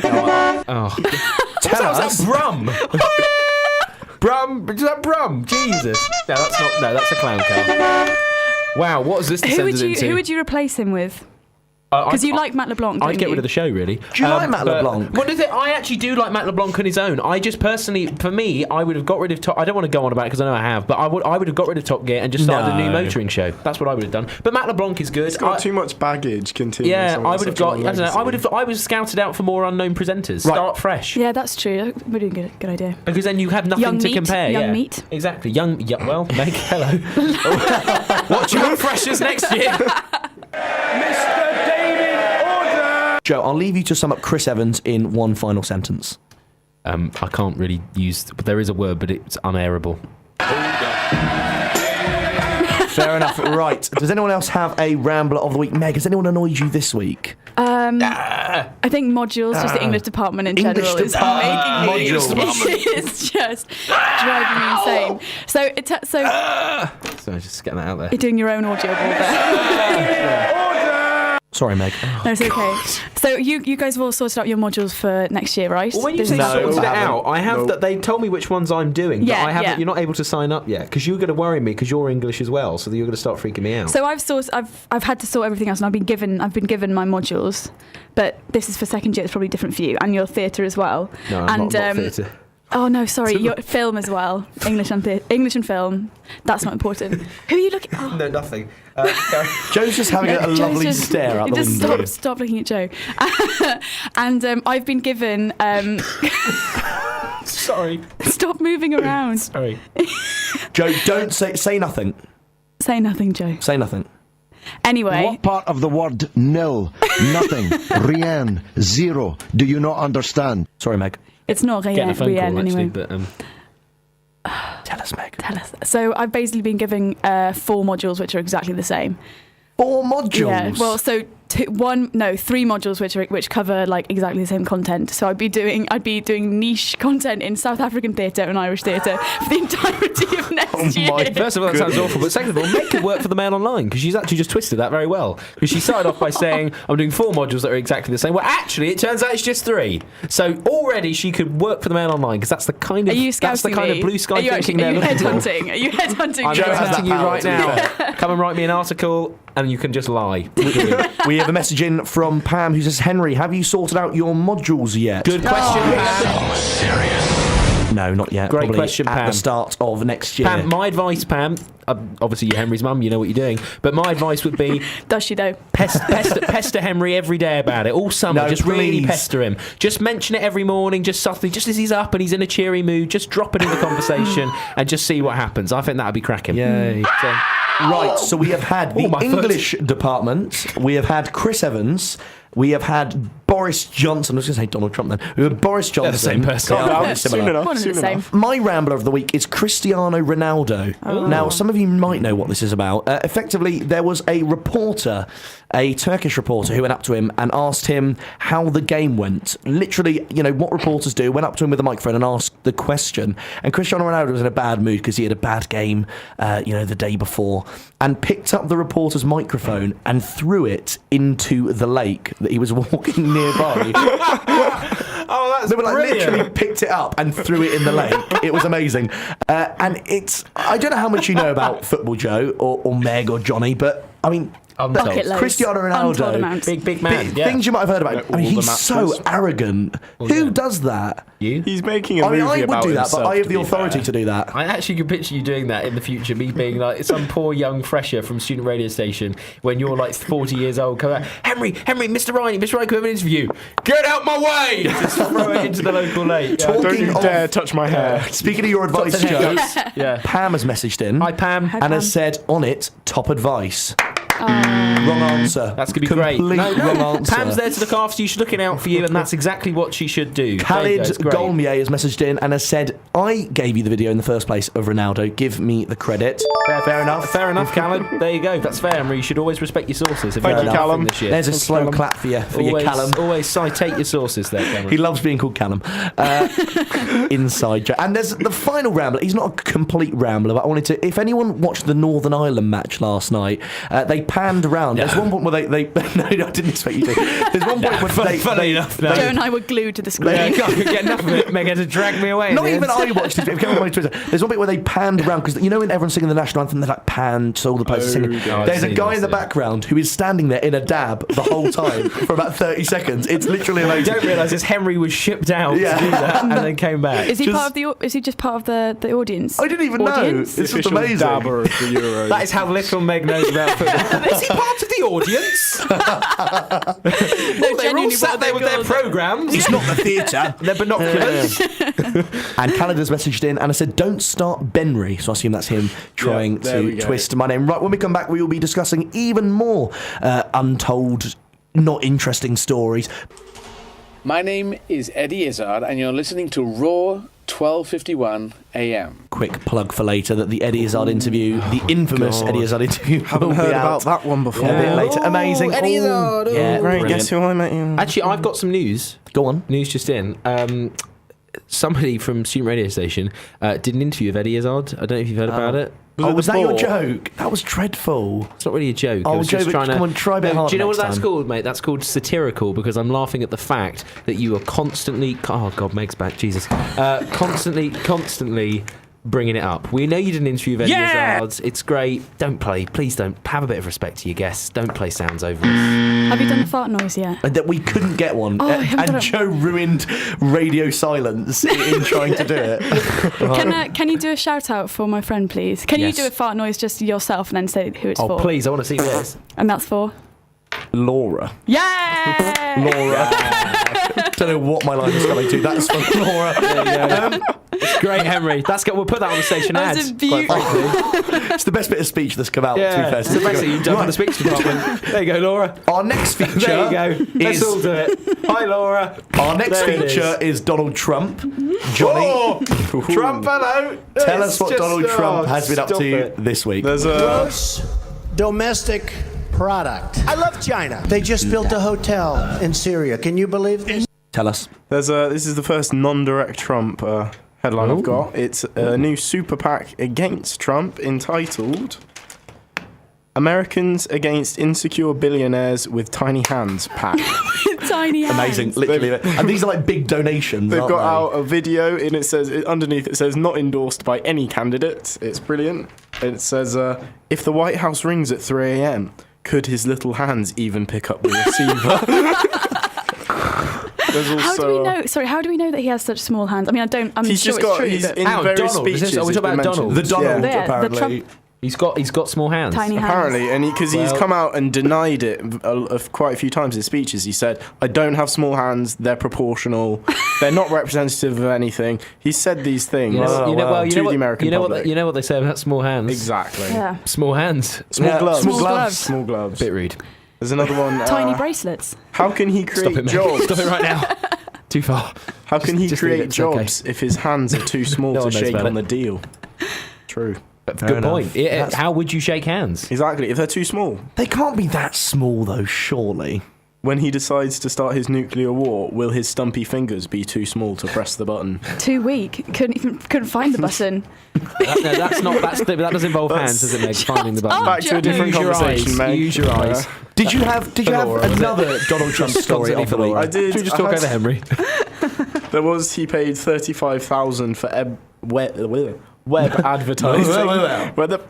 Tell us. That's Brum. Is that Brum? Jesus. No, that's not. No, that's a clown car. Wow, what has this descended into? Who would you replace him with? Because you like Matt LeBlanc, I'd get rid of the show, really. Do you like Matt LeBlanc? What is it? I actually do like Matt LeBlanc on his own. I just personally, for me, I would have got rid of Top... I don't want to go on about it because I know I have, but I would have got rid of Top Gear and just started a new motoring show. That's what I would have done. But Matt LeBlanc is good. He's got too much baggage continuing. Yeah, I would have got... I don't know. I was scouted out for more unknown presenters. Right. Start fresh. Yeah, that's true. Really good idea. Because then you have nothing to compare. Young meat. Exactly. Well, Meg, hello. Watch your freshers next year. Mr. David Order! Joe, I'll leave you to sum up Chris Evans in one final sentence. I can't really use... But there is a word, but it's unairable. Fair enough. Right. Does anyone else have a Rambler of the week? Meg, has anyone annoyed you this week? I think modules, just the English department in general, is making me... It's just driving me insane. So, So just getting that out there. You're doing your own audio board there. Sorry, Meg. No, it's okay. So you guys have all sorted out your modules for next year, right? Well, when you say sorted it out, I have that they told me which ones I'm doing, but I haven't. Yeah. You're not able to sign up yet because you're going to worry me because you're English as well, so you're going to start freaking me out. So I've had to sort everything else, and I've been given my modules, but this is for second year. It's probably different for you, and your theatre as well. No, I'm not theatre. Oh no, sorry, your film as well. English and film. That's not important. Who are you looking? Oh. No, nothing. Joe's just having a lovely stare out the window. Stop looking at Joe. And I've been given. Sorry. Stop moving around. Sorry. Joe, don't say nothing. Say nothing, Joe. Say nothing. Anyway. What part of the word nil, nothing, rien, zero do you not understand? Sorry, Meg. It's not rien, Actually, anyway. but, Tell us, Meg. Tell us. So I've basically been giving 4 modules which are exactly the same. 4 modules? Yeah. Well, so 3 modules which cover like exactly the same content. So I'd be doing niche content in South African theatre and Irish theatre for the entirety of next year. First of all, that sounds awful, but second of all, Meg could work for the Mail Online because she's actually just twisted that very well. Because she started off by saying, I'm doing 4 modules that are exactly the same. Well, actually, it turns out it's just 3. So already she could work for the Mail Online because that's the kind of blue sky thinking they're looking for. Are you headhunting? I'm headhunting you right now. Come and write me an article and you can just lie. We have a message in from Pam who says, Henry, have you sorted out your modules yet? Good question, Pam. Serious? No, not yet. Great Probably question, at Pam. the start of next year. Pam, my advice, Pam, obviously you're Henry's mum, you know what you're doing, but my advice would be... Does she though? Pester Henry every day about it, all summer, just really pester him. Just mention it every morning, just subtly, just as he's up and he's in a cheery mood, just drop it in the conversation and just see what happens. I think that would be cracking. Yay. Right, so we have had the English department, we have had Chris Evans, we have had Boris Johnson. I was going to say Donald Trump then. We have Boris Johnson. They're the same person. Soon enough. My Rambler of the week is Cristiano Ronaldo. Oh. Now, some of you might know what this is about. Effectively, there was a reporter, a Turkish reporter, who went up to him and asked him how the game went. Literally, what reporters do, went up to him with a microphone and asked the question. And Cristiano Ronaldo was in a bad mood because he had a bad game, the day before, and picked up the reporter's microphone and threw it into the lake that he was walking nearby. Oh, that's they were brilliant. literally picked it up and threw it in the lake. It was amazing. And I don't know how much you know about football, Joe, or Meg, or Johnny, but I mean, Cristiano Ronaldo, big man. Things you might have heard about. I mean, he's so arrogant. Who does that? You? He's making a movie I would about do that, but I have the himself, authority to do that. I actually can picture you doing that in the future, me being like some poor young fresher from student radio station when you're like 40 years old, come out, Henry, Mr. Ryan, can we have an interview? Get out my way! Just throw it into the local lake. Don't you dare touch my hair. Speaking of your advice, Joe, yeah. Pam has messaged in. Hi, Pam. And has said on it, top advice. Wrong answer. That's going to be great. Wrong answer. Pam's there to look after you. She's looking out for you, and that's exactly what she should do. Khalid Golmier has messaged in and has said, I gave you the video in the first place of Ronaldo. Give me the credit. Fair enough. Fair enough, Callum. There you go. That's fair, Henry. You should always respect your sources. Thank you, Callum. There's a slow clap for you, Callum. Always citate your sources there, Cameron. He loves being called Callum. Inside joke. And there's the final Rambler. He's not a complete Rambler, but I wanted to... If anyone watched the Northern Ireland match last night, they panned around. There's one point where they no, I didn't expect you to. There's one point where Joe and I were glued to the screen. I couldn't get enough of it. Meg had to drag me away. Not even I watched it. It came on my Twitter. There's one bit where they panned around because when everyone's singing the national anthem, they're like panned to all the places singing. There's a guy in the background who is standing there in a dab the whole time for about 30 seconds. It's literally amazing. You don't realise this. Henry was shipped out to do that and then came back. Is he just part of the audience? I didn't even know. It's just amazing. Dabber of the Euros. That is how little Meg knows about football. Is he part of the audience? They're all sat there with their programmes. It's not the theatre. They're binoculars. And Canada's messaged in and I said, don't start Benry. So I assume that's him trying to twist my name. Right, when we come back, we will be discussing even more untold not interesting stories. My name is Eddie Izzard, and you're listening to Raw 12:51 a.m. Quick plug for later that the Eddie Izzard interview, the infamous Eddie Izzard interview, Haven't will heard be about out that one before. a bit later. Amazing. Eddie Izzard. Yeah, Right, guess who I met you? Actually, I've got some news. Go on. News just in. Somebody from Student Radio Station did an interview of Eddie Izzard. I don't know if you've heard about it. Was that your joke? That was dreadful. It's not really a joke. Oh, I was just trying to... come on, try a bit harder. Do you know what next that's time. called, mate? That's called satirical, because I'm laughing at the fact that you are constantly... Oh, God, Meg's back. Jesus. Constantly bringing it up. We know you did an interview of Eddie Izzard's. It's great. Don't play. Please don't. Have a bit of respect to your guests. Don't play sounds over us. Have you done the fart noise yet? That we couldn't get one. Oh, I haven't done it. Joe ruined radio silence in trying to do it. Can you do a shout out for my friend, please? Can Yes. you do a fart noise just yourself and then say who it's for? Oh, please. I want to see this. And that's for? Laura. Yeah! Laura. Don't know what my line is coming to. That's for Laura. There you go. It's great, Henry. We'll put that on the station That was ads. a beautiful- Quite frankly. It's the best bit of speech that's come out. To be fair. It's the best thing you've done for the speech department. There you go, Laura. Our next feature. There you go. Let's all do it. Hi, Laura. Our next There it feature is Donald Trump. Johnny. Trump, hello. Tell us what Donald Trump has been up to this week. There's a Gross domestic product. I love China. They just built a hotel in Syria. Can you believe this? Tell us. This is the first non-direct Trump headline I've got. It's a new super PAC against Trump entitled Americans Against Insecure Billionaires with Tiny Hands PAC. Tiny hands. Amazing, literally. And these are like big donations. They've aren't got they? out a video and it says, underneath it says, not endorsed by any candidate. It's brilliant. And it says, if the White House rings at 3 a.m, could his little hands even pick up the receiver? How do we know? Sorry, how do we know that he has such small hands? I mean, I'm He's sure just it's got, true. he's but- in How, various Donald? speeches. Are we talking about Donald? The Donald, Yeah, the apparently. Trump- He's got small hands. Tiny hands. Apparently, and because he's Well- come out and denied it quite a few times in speeches. He said, I don't have small hands, they're proportional, they're not representative of anything. He said these things You know to the American public. You know what they say about small hands? Exactly. Yeah. Small hands. Small gloves. Small gloves. Small gloves. Bit rude. There's another one. Tiny bracelets. How can he Stop create it, mate. jobs? Stop it right now. Too far. How can he just leave create it, it's okay. jobs if his hands are too small No to one knows shake about on it. the deal? True. Good enough. point. How would you shake hands? Exactly. If they're too small. They can't be that small, though, surely. When he decides to start his nuclear war, will his stumpy fingers be too small to press the button? Too weak. Couldn't find the button. That does involve hands, doesn't it, Meg? Finding the button. Back to a different Use your conversation, eyes. Meg. Use your eyes. Did you have Laura, was it? another Donald Trump story of the week? I did. Should we just I talk had- over Henry? There was, he paid $35,000 for web advertising.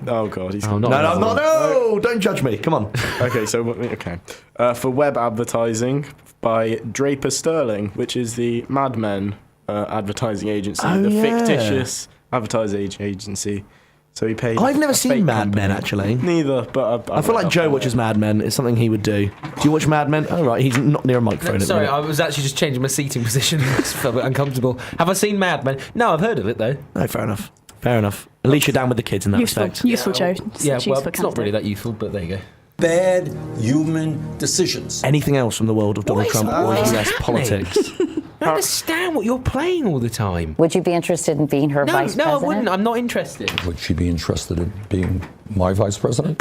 Oh god, he's No, don't judge me. Come on. For web advertising by Draper Sterling, which is the Mad Men advertising agency, fictitious advertising agency. So he paid. I've never a seen fake Mad company. Men, actually. Neither, but I feel like Joe watches Mad Men. It's something he would do. Do you watch Mad Men? Oh, right, he's not near a microphone. Sorry, at I was actually just changing my seating position. It's a bit uncomfortable. Have I seen Mad Men? No, I've heard of it though. No, fair enough. Fair enough. At least you're down with the kids in that respect. Useful, Joe. Yeah, Choose well, for it's not really that useful, but there you go. Bad human decisions. Anything else from the world of Donald What is Trump or happening? US politics? I don't understand what you're playing all the time. Would you be interested in being her vice No, I president? wouldn't. I'm not interested. Would she be interested in being my vice president?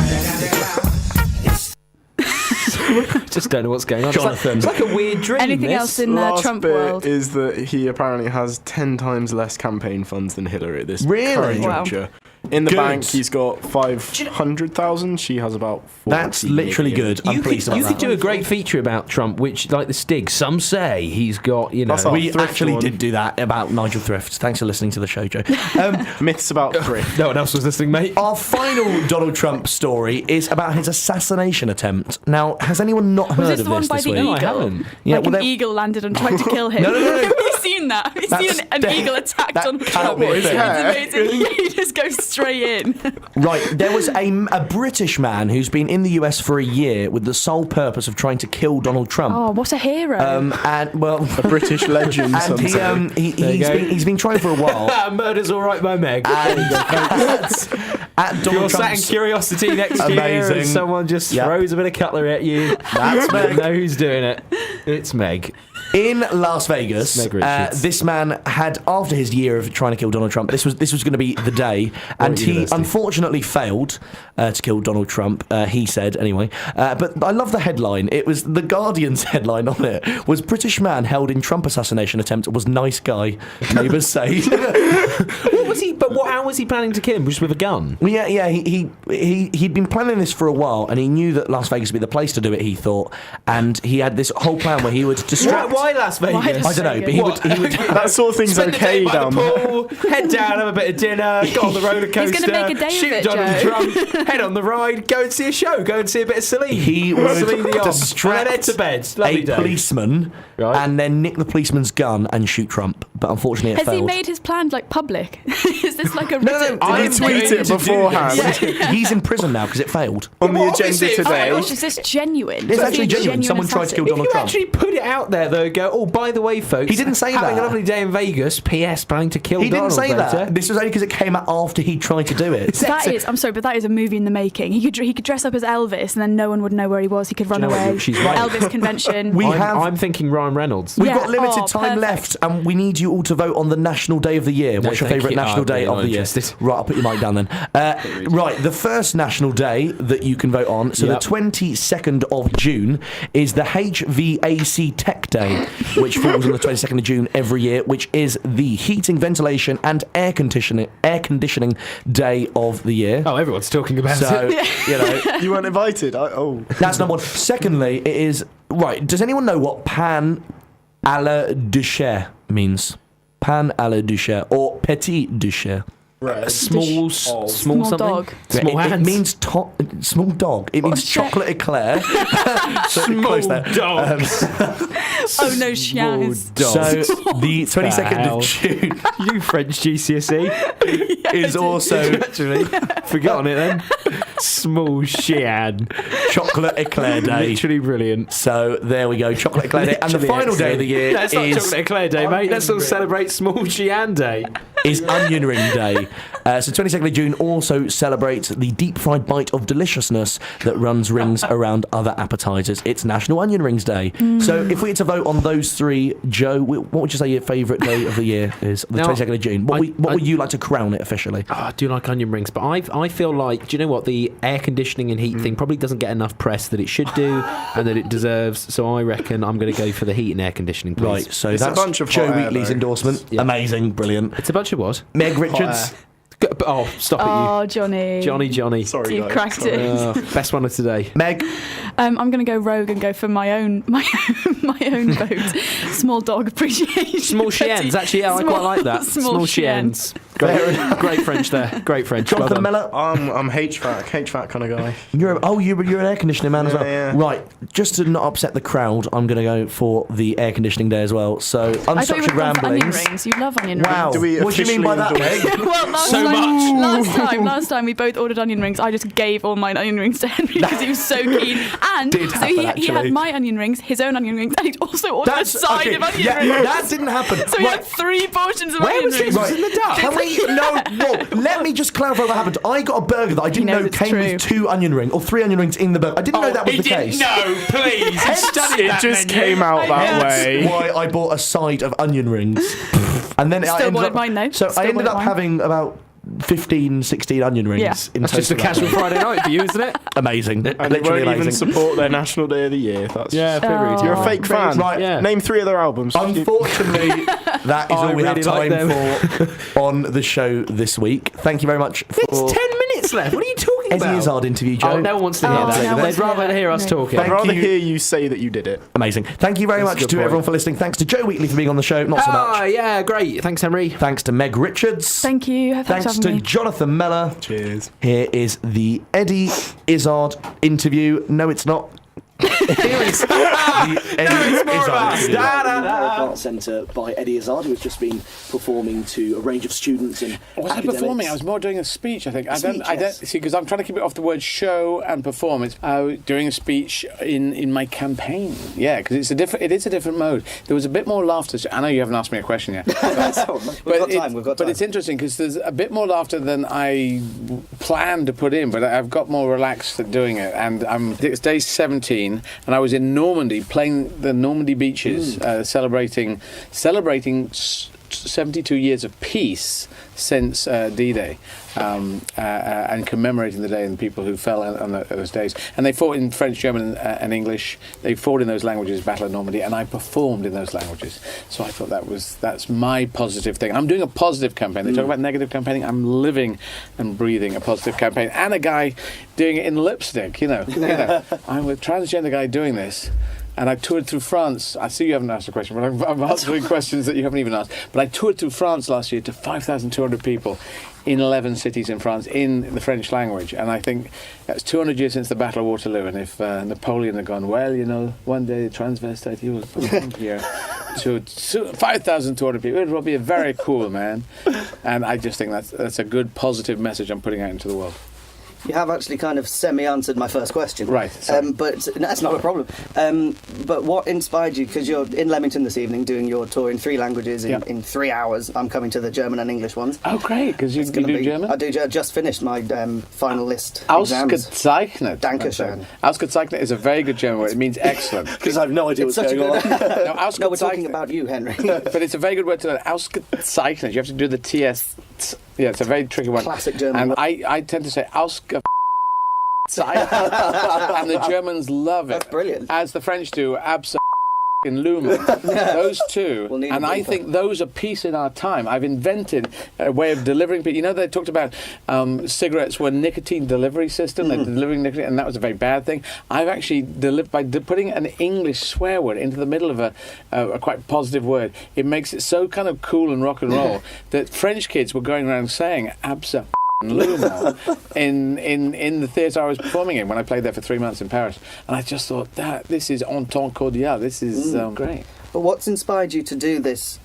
Just don't know what's going on. Jonathan. It's like a weird dream. Anything else in Last Trump bit world? is that he apparently has 10 times less campaign funds than Hillary at this Really? current Wow. juncture. In the Good. bank, he's got 500,000. She has about 40 That's literally million. good. I'm pleased about You that. could do a great feature about Trump, which, like the Stig, some say he's got, you know. That's our We thrift actually one. did do that about Nigel Thrift. Thanks for listening to the show, Joe. Myths about thrift. No one else was listening, mate. Our final Donald Trump story is about his assassination attempt. Now, has anyone not Was heard this of the one this by this the week? eagle? No, I haven't. Yeah, Like well, an there- eagle landed and tried to kill him. No. Have you seen that? Have you That's seen an eagle attacked that on cannot Trump? be a It's thing. amazing. He just goes straight in. Right, there was a British man who's been in the US for a year with the sole purpose of trying to kill Donald Trump. Oh, what a hero. And well, A British legend. and some say. he's been trying for a while. Murder's all right by Meg. And At You're Donald sat in Trump's... curiosity next year Amazing. and someone just throws a bit of cutlery at you. That's Meg. know who's doing it. It's Meg. In Las Vegas, Meg Richards. this man had, after his year of trying to kill Donald Trump, this was going to be the day, and he university. unfortunately failed to kill Donald Trump. He said anyway. But I love the headline. It was the Guardian's headline on it was British man held in Trump assassination attempt was nice guy. Neighbours say. What was he? But how was he planning to kill him? Just with a gun? Well, yeah. He'd been planning this for a while, and he knew that Las Vegas would be the place to do it. He thought, and he had this whole plan where he would distract. Why Las Vegas? I don't know, but he would. That sort of thing's Spend okay the day by down the there. pool, head down, have a bit of dinner, go on the roller coaster. He's gonna make a day of shoot it, Donald Joe. Trump, head on the ride, go and see a show, go and see a bit of Celine. He would Celine Dion, distract and then head to bed. Lovely a day. policeman and then nick the policeman's gun and shoot Trump. But unfortunately, it Has failed. he made his plan public? Is this like a No, Did he tweet it beforehand? He's in prison now because it failed. On the agenda today. Oh my gosh, is this genuine? It's Is actually he a genuine. Someone tried to kill assassin? Donald You Trump. actually put it out there though. Go. Oh, by the way, folks, He didn't say having that. a lovely day in Vegas. P.S. Planning to kill. He didn't Donald say later. that. This was only because it came out after he tried to do it. I'm sorry, but that is a movie in the making. He could dress up as Elvis, and then no one would know where he was. He could run you know what? away. She's right. Elvis convention. I'm thinking Ryan Reynolds. We've Yeah. got limited Oh, time perfect. left, and we need you all to vote on the National Day of the Year. No, What's your thank favourite you. National I'm Day really of not the year? interested. Right, I'll put your mic down then. Right, the first National Day that you can vote on, so Yep. the 22nd of June, is the HVAC Tech Day, which falls on the 22nd of June every year, which is the heating, ventilation, and air conditioning day of the year. Oh, everyone's talking about So, it. you know, You weren't invited. that's number one. Secondly, it is right. Does anyone know what pain à la douche means? Pain à la douche or petit douche? Right. Small Small something. dog. Small it hands. means small dog. It means chocolate eclair. Small dog. Oh no, Shiaz. So the 22nd of June You French GCSE is also actually forgotten it then. Small Shian. chocolate eclair day. Literally brilliant. So there we go, chocolate eclair day. And the Literally final day of the year That's not is Chocolate Eclair Day, mate. Let's all celebrate Small Shian Day. is Onion Ring Day. So 22nd of June also celebrates the deep fried bite of deliciousness that runs rings around other appetisers. It's National Onion Rings Day. So if we had to vote on those three, Joe, what would you say your favourite day of the year is? The Now, 22nd of June. What would you like to crown it officially? Oh, I do like onion rings, but I feel like, do you know what, the air conditioning and heat thing probably doesn't get enough press that it should do and that it deserves, so I reckon I'm going to go for the heat and air conditioning, please. Right, so It's a that's bunch of Joe hot air, Wheatley's though. endorsement. Yeah. Amazing, brilliant. It's a bunch of what? Meg Richards. Oh, stop it, Oh, Johnny. Johnny. Sorry, You guys. cracked Sorry. it. Best one of today. Meg. I'm going to go rogue and go for my own vote. Small dog appreciation. Small Shiens, actually, yeah, I quite like that. Small Shiens. Great French there. Great French. Jonathan Mellor. I'm HVAC kind of guy. You're an air conditioning man as well. Yeah. Right, just to not upset the crowd, I'm going to go for the air conditioning day as well. So, I thought you Unstructured would go for onion Ramblings. rings. You love onion Wow. rings. Do we What do you mean by that, officially Meg? endorse- Well, last time we both ordered onion rings. I just gave all mine onion rings to Henry because he was so keen. And Did so happen, he actually. had my onion rings, his own onion rings, and he also ordered a side of onion rings. That didn't happen. So he Right. had 3 portions of Where onion was he? rings. Was he in the dark? Can we? No. Let me just clarify what happened. I got a burger that I didn't He knows know it's came true. with 2 onion rings or 3 onion rings in the burger. I didn't know that was the case. No, please. He studied It that just menu. came out that way. Why I bought a side of onion rings, and then I Still ended wanted up. mine, though. So Still I ended wanted up mine. having about 15, 16 onion rings. Yeah. In That's just a total. casual Friday night for you, isn't it? Amazing. And they Literally won't even amazing. support their National Day of the Year. That's Yeah, just- a bit rude. You're a fake fan. Right. Yeah. Name 3 of their albums. Unfortunately, that is I all we have really like time for on the show this week. Thank you very much for There's 10 minutes left. What are you talking Eddie about? Izzard interview, Joe. Oh, no one wants to hear Oh, no that. one wants They'd to hear rather that. hear us No. talking. I'd rather you. hear you say that you did it. Amazing. Thank you very That's a much good to point. everyone for listening. Thanks to Joe Wheatley for being on the show. Not so much. Yeah, great. Thanks, Henry. Thanks to Meg Richards. Thank you. Thanks Thanks for to having me. Jonathan Mellor. Cheers. Here is the Eddie Izzard interview. No, it's not. Here is the Eddie Izzard studio. Art Centre by Eddie Izzard, who has just been performing to a range of students and I wasn't academics. performing. I was more doing a speech. I think. I don't Yes. see because I'm trying to keep it off the word show and perform. It's doing a speech in my campaign. Yeah, because it is a different mode. There was a bit more laughter. I know you haven't asked me a question yet. We've got time. But it's interesting because there's a bit more laughter than I planned to put in. But I've got more relaxed at doing it. And it's day 17, and I was in Normandy playing the Normandy beaches, celebrating 72 years of peace since D-Day, and commemorating the day and the people who fell on those days. And they fought in French, German, and English. They fought in those languages, Battle of Normandy, and I performed in those languages. So I thought that's my positive thing. I'm doing a positive campaign. They talk about negative campaigning. I'm living and breathing a positive campaign. And a guy doing it in lipstick, I'm a transgender guy doing this. And I toured through France. I see you haven't asked a question, but I'm answering questions that you haven't even asked. But I toured through France last year to 5,200 people in 11 cities in France in the French language. And I think that's 200 years since the Battle of Waterloo. And if Napoleon had gone, well, one day the transvestite, he will come here to 5,200 people. It will be very cool, man. And I just think that's a good, positive message I'm putting out into the world. You have actually kind of semi-answered my first question. Right. But that's not a problem. But what inspired you? Because you're in Leamington this evening doing your tour in 3 languages in 3 hours. I'm coming to the German and English ones. Oh, great, because you do German? I do. Just finished my final list Ausgezeichnet. Dankeschön. Ausgezeichnet is a very good German word. It means excellent. Because I have no idea what's going on. No, we're talking about you, Henry. But it's a very good word to learn. Ausgezeichnet. You have to do the TS. Yeah, it's a very tricky one. Classic German. And I tend to say and the Germans love it. That's brilliant. As the French do, in Lumen. Those two. And I think those are peace in our time. I've invented a way of delivering people. They talked about cigarettes were nicotine delivery system. They're delivering nicotine, and that was a very bad thing. I've actually delivered by putting an English swear word into the middle of a quite positive word. It makes it so kind of cool and rock and roll that French kids were going around saying "absa." in the theatre I was performing in when I played there for 3 months in Paris, and I just thought this is entente cordiale. This is great. But what's inspired you to do this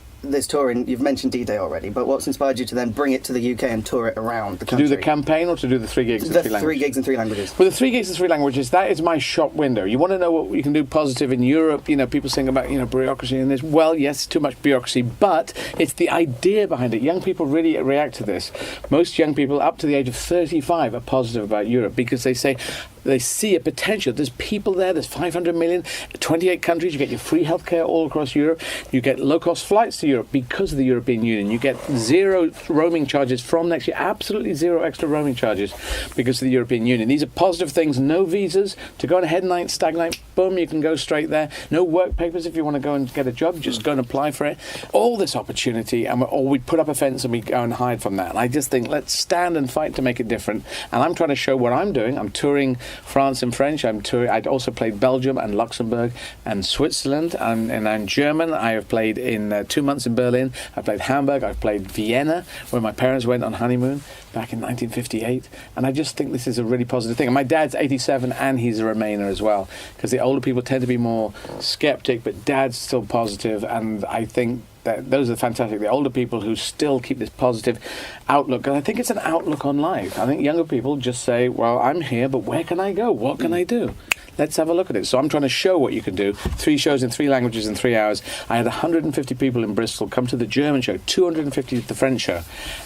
tour? You've mentioned D-Day already, but what's inspired you to then bring it to the UK and tour it around the country? To do the campaign or to do the 3 gigs in 3 languages? 3 gigs in 3 languages. Well, the 3 gigs in 3 languages, that is my shop window. You want to know what you can do positive in Europe? People saying about bureaucracy and this. Well, yes, too much bureaucracy, but it's the idea behind it. Young people really react to this. Most young people up to the age of 35 are positive about Europe because they say they see a potential. There's people there. There's 500 million, 28 countries. You get your free healthcare all across Europe. You get low-cost flights to Europe because of the European Union. You get 0 roaming charges from next year. Absolutely 0 extra roaming charges because of the European Union. These are positive things. No visas to go on a headnight, stag night. Boom, you can go straight there. No work papers if you want to go and get a job. Just go and apply for it. All this opportunity, or we put up a fence and we go and hide from that. And I just think let's stand and fight to make it different. And I'm trying to show what I'm doing. I'm touring France in French. I'd also played Belgium and Luxembourg and Switzerland, and I'm German. I have played in 2 months in Berlin. I've played Hamburg. I've played Vienna, where my parents went on honeymoon back in 1958. And I just think this is a really positive thing. And my dad's 87 and he's a Remainer as well, because the older people tend to be more skeptic, but Dad's still positive, and I think those are fantastic. The older people who still keep this positive outlook, and I think it's an outlook on life. I think younger people just say, well, I'm here, but where can I go? What can I do? Let's have a look at it. So I'm trying to show what you can do. 3 shows in 3 languages in 3 hours. I had 150 people in Bristol come to the German show, 250 at the French show,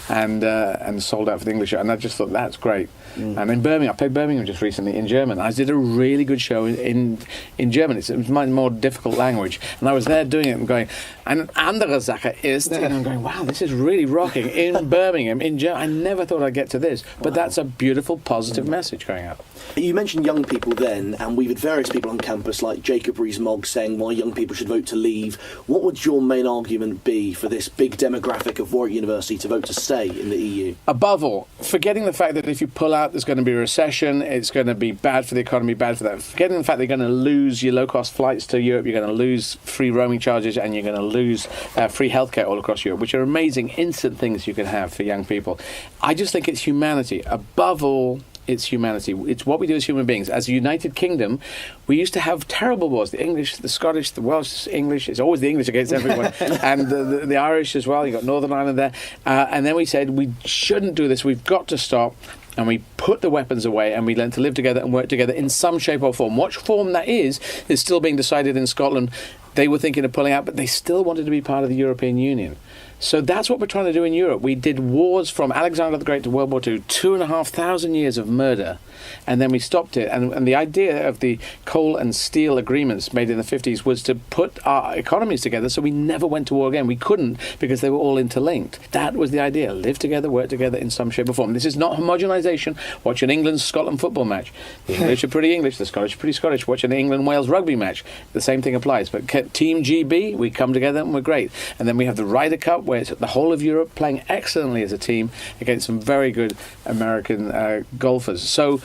and sold out for the English show. And I just thought, that's great. And in Birmingham, I played Birmingham just recently in German. I did a really good show in German. It's a much more difficult language. And I was there doing it and going, eine andere Sache ist, and I'm going, wow, this is really rocking in Birmingham, in German. I never thought I'd get to this. But that's a beautiful, positive message going out. You mentioned young people then, and we've had various people on campus like Jacob Rees-Mogg saying why young people should vote to leave. What would your main argument be for this big demographic of Warwick University to vote to stay in the EU? Above all, forgetting the fact that if you pull out, there's going to be a recession, it's going to be bad for the economy, bad for that. Forgetting the fact that you're going to lose your low-cost flights to Europe, you're going to lose free roaming charges, and you're going to lose free healthcare all across Europe, which are amazing, instant things you can have for young people. I just think it's humanity. Above all, it's humanity. It's what we do as human beings. As a United Kingdom, we used to have terrible wars. The English, the Scottish, the Welsh, English. It's always the English against everyone. And the Irish as well. You've got Northern Ireland there. And then we said, we shouldn't do this. We've got to stop. And we put the weapons away and we learned to live together and work together in some shape or form. What form that is still being decided in Scotland. They were thinking of pulling out, but they still wanted to be part of the European Union. So that's what we're trying to do in Europe. We did wars from Alexander the Great to World War II, 2,500 years of murder, and then we stopped it. And the idea of the coal and steel agreements made in the 50s was to put our economies together so we never went to war again. We couldn't because they were all interlinked. That was the idea. Live together, work together in some shape or form. This is not homogenization. Watch an England-Scotland football match. The English are pretty English, the Scottish are pretty Scottish. Watch an England-Wales rugby match. The same thing applies. But Team GB, we come together and we're great. And then we have the Ryder Cup, where it's the whole of Europe playing excellently as a team against some very good American golfers. So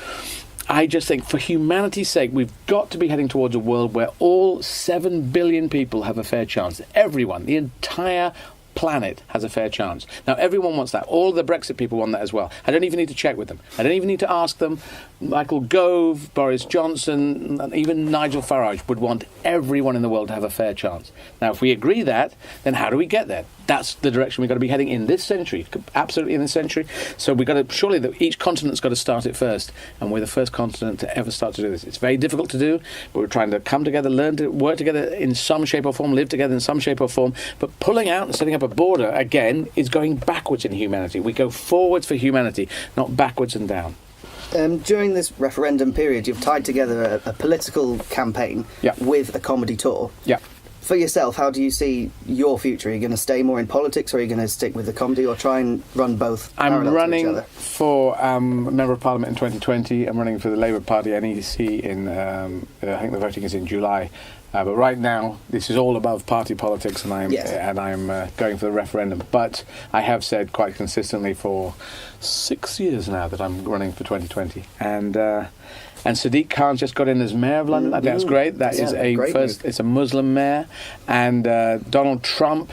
I just think for humanity's sake, we've got to be heading towards a world where all 7 billion people have a fair chance. Everyone, the entire planet has a fair chance. Now, everyone wants that. All the Brexit people want that as well. I don't even need to check with them. I don't even need to ask them. Michael Gove, Boris Johnson, and even Nigel Farage would want everyone in the world to have a fair chance. Now, if we agree that, then how do we get there? That's the direction we've got to be heading in this century, absolutely in this century. So we've got to, surely each continent's got to start it first, and we're the first continent to ever start to do this. It's very difficult to do, but we're trying to come together, learn to work together in some shape or form, live together in some shape or form. But pulling out and setting up a border, again, is going backwards in humanity. We go forwards for humanity, not backwards and down. During this referendum period, you've tied together a political campaign with a comedy tour. Yeah. For yourself, how do you see your future? Are you going to stay more in politics, or are you going to stick with the comedy, or try and run both parallel I'm running to each other? for Member of Parliament in 2020. I'm running for the Labour Party NEC in, I think the voting is in July. But right now, this is all above party politics, and I'm going for the referendum. But I have said quite consistently for 6 years now that I'm running for 2020. And Sadiq Khan's just got in as mayor of London. I think that's great. That is a first. It's a Muslim mayor, and Donald Trump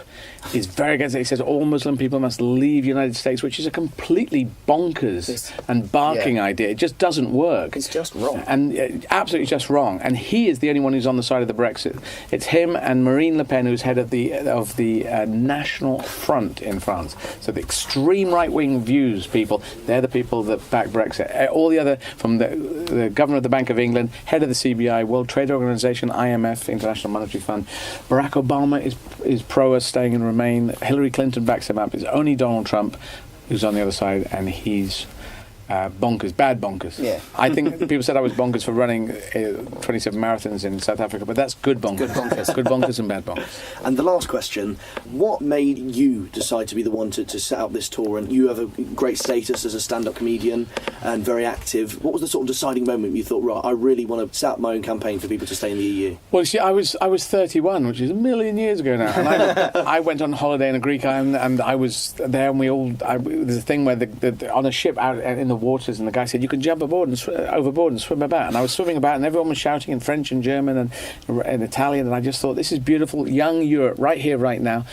is very against it. He says all Muslim people must leave the United States, which is a completely bonkers and barking idea. It just doesn't work. It's just wrong. And absolutely just wrong. And he is the only one who's on the side of the Brexit. It's him and Marine Le Pen, who's head of the National Front in France. So the extreme right-wing views people, they're the people that back Brexit. All the other, from the Governor of the Bank of England, head of the CBI, World Trade Organization, IMF, International Monetary Fund. Barack Obama is pro us staying in Remain. Hillary Clinton backs him up. It's only Donald Trump who's on the other side, and he's bonkers, bad bonkers. Yeah. I think people said I was bonkers for running 27 marathons in South Africa, but that's good bonkers. Good bonkers. Good bonkers and bad bonkers. And the last question, what made you decide to be the one to set up this tour? And you have a great status as a stand-up comedian and very active. What was the sort of deciding moment you thought, right, I really want to set up my own campaign for people to stay in the EU? Well, you see, I was 31, which is a million years ago now. And I went on holiday in a Greek island, and I was there, and there's a thing where on a ship out in the waters, and the guy said, you can jump aboard and overboard and swim about. And I was swimming about, and everyone was shouting in French and German and Italian, and I just thought, this is beautiful, young Europe, right here, right now.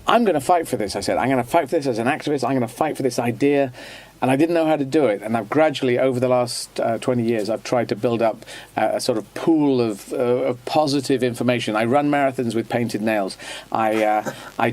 I'm going to fight for this, I said. I'm going to fight for this as an activist. I'm going to fight for this idea. And I didn't know how to do it. And I've gradually, over the last 20 years, I've tried to build up a sort of pool of positive information. I run marathons with painted nails. I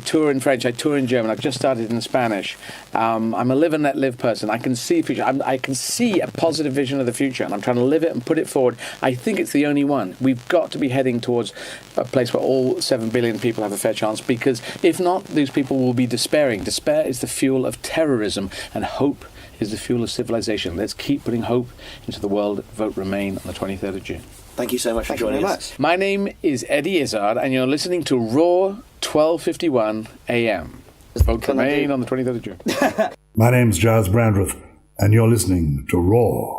tour in French. I tour in German. I've just started in Spanish. I'm a live and let live person. I can see future. I can see a positive vision of the future, and I'm trying to live it and put it forward. I think it's the only one. We've got to be heading towards a place where all 7 billion people have a fair chance, because if not, these people will be despairing. Despair is the fuel of terrorism, and hope is the fuel of civilization. Let's keep putting hope into the world. Vote Remain on the 23rd of June. Thank you so much for joining us. My name is Eddie Izzard, and you're listening to Raw 12:51 a.m. Vote Remain on the 23rd of June. My name's Giles Brandreth, and you're listening to Raw.